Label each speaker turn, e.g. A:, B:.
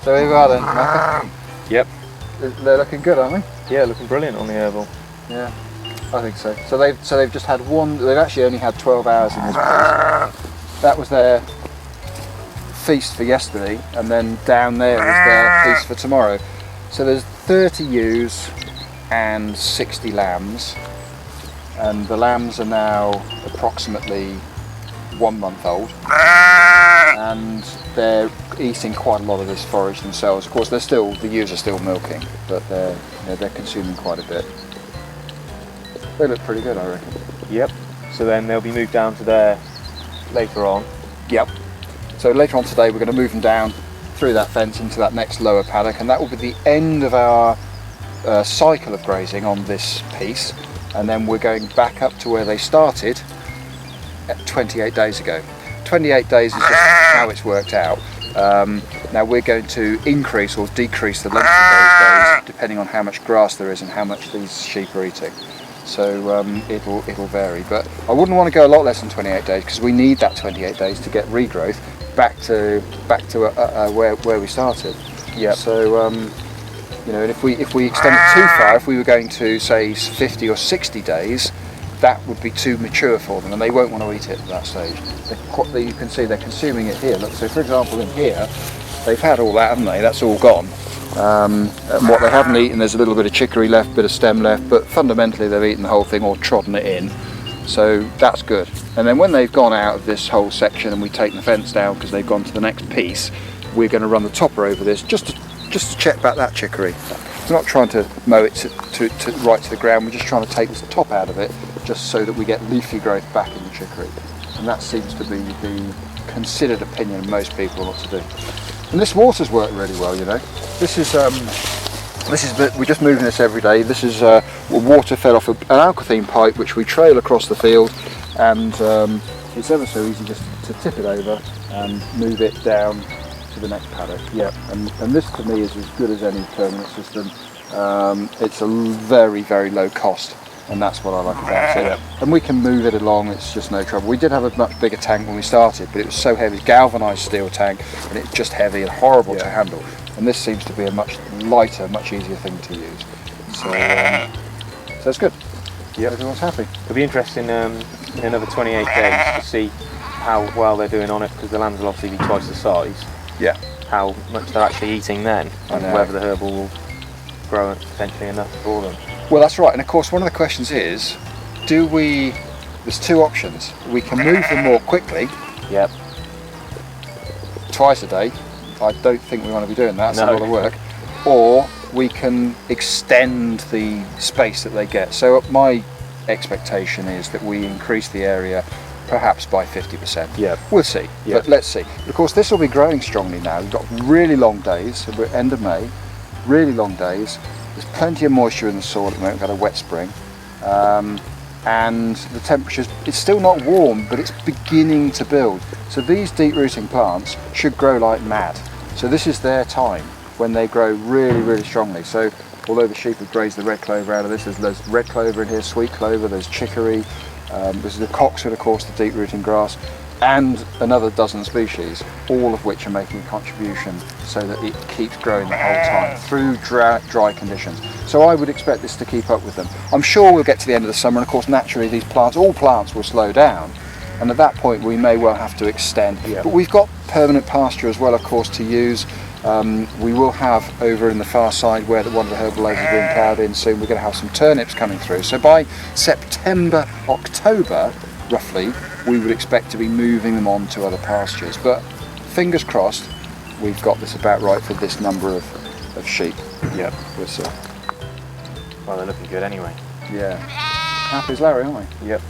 A: So here we are then, Macca.
B: Yep.
A: They're looking good, aren't they?
B: Yeah, looking brilliant on the herbal.
A: Yeah, I think so. So they've just had one. They've actually only had 12 hours in this place. That was their feast for yesterday, and then down there was their feast for tomorrow. So there's 30 ewes and 60 lambs, and the lambs are now approximately 1 month old, and they're eating quite a lot of this forage themselves. Of course, the ewes are still milking, but they're consuming quite a bit. They look pretty good, I reckon.
B: Yep. So then they'll be moved down to there later on.
A: Yep. So later on today, we're going to move them down through that fence into that next lower paddock, and that will be the end of our cycle of grazing on this piece, and then we're going back up to where they started 28 days ago. 28 days is just how it's worked out. Now we're going to increase or decrease the length of those days depending on how much grass there is and how much these sheep are eating. So it'll vary, but I wouldn't want to go a lot less than 28 days because we need that 28 days to get regrowth back to where we started.
B: Yeah.
A: So you know, and if we extend it too far, if we were going to say 50 or 60 days, that would be too mature for them, and they won't want to eat it at that stage. You can see they're consuming it here. Look, so for example, in here, they've had all that, haven't they? That's all gone. And what they haven't eaten, there's a little bit of chicory left, bit of stem left, but fundamentally they've eaten the whole thing or trodden it in. So that's good. And then when they've gone out of this whole section and we've taken the fence down because they've gone to the next piece, we're going to run the topper over this just to check back that chicory. We're not trying to mow it to right to the ground, we're just trying to take this top out of it just so that we get leafy growth back in the chicory. And that seems to be the considered opinion of most people what to do. And this water's worked really well, you know. We're just moving this every day. This is water fed off an alkathene pipe which we trail across the field, and it's ever so easy just to tip it over and move it down to the next paddock. Yeah, and this to me is as good as any permanent system. It's a very, very low cost, and that's what I like about it. Yeah. And we can move it along, it's just no trouble. We did have a much bigger tank when we started, but it was so heavy, galvanised steel tank, and it's just heavy and horrible to handle. And this seems to be a much lighter, much easier thing to use. So it's good. Yeah, everyone's happy.
B: It'll be interesting in another 28 days to see how well they're doing on it, because the lambs will obviously be twice the size.
A: Yeah.
B: How much they're actually eating then, and whether the herbal will grow potentially enough for them.
A: Well, that's right. And of course, one of the questions is, there's two options. We can move them more quickly.
B: Yep.
A: Twice a day. I don't think we want to be doing that, it's a lot of work. Or we can extend the space that they get. So my expectation is that we increase the area perhaps by 50%.
B: Yeah.
A: We'll see, but let's see. Of course, this will be growing strongly now. We've got really long days, so we're end of May, really long days. There's plenty of moisture in the soil at the moment, we've had a wet spring. And the temperatures, it's still not warm, but it's beginning to build. So these deep rooting plants should grow like mad. So this is their time when they grow really, really strongly. So although the sheep have grazed the red clover out of this, there's red clover in here, sweet clover, there's chicory, there's the coxswood, of course, the deep rooting grass, and another dozen species, all of which are making a contribution so that it keeps growing the whole time through dry conditions. So I would expect this to keep up with them. I'm sure we'll get to the end of the summer, and of course naturally these plants, all plants will slow down, and at that point we may well have to extend. But we've got permanent pasture as well, of course, to use. We will have over in the far side where one of the herbal leys is being ploughed in soon, we're going to have some turnips coming through. So by September, October, roughly, we would expect to be moving them on to other pastures. But fingers crossed, we've got this about right for this number of sheep. Yeah, we'll see.
B: Well, they're looking good anyway.
A: Yeah. Happy as Larry, aren't we?
B: Yep.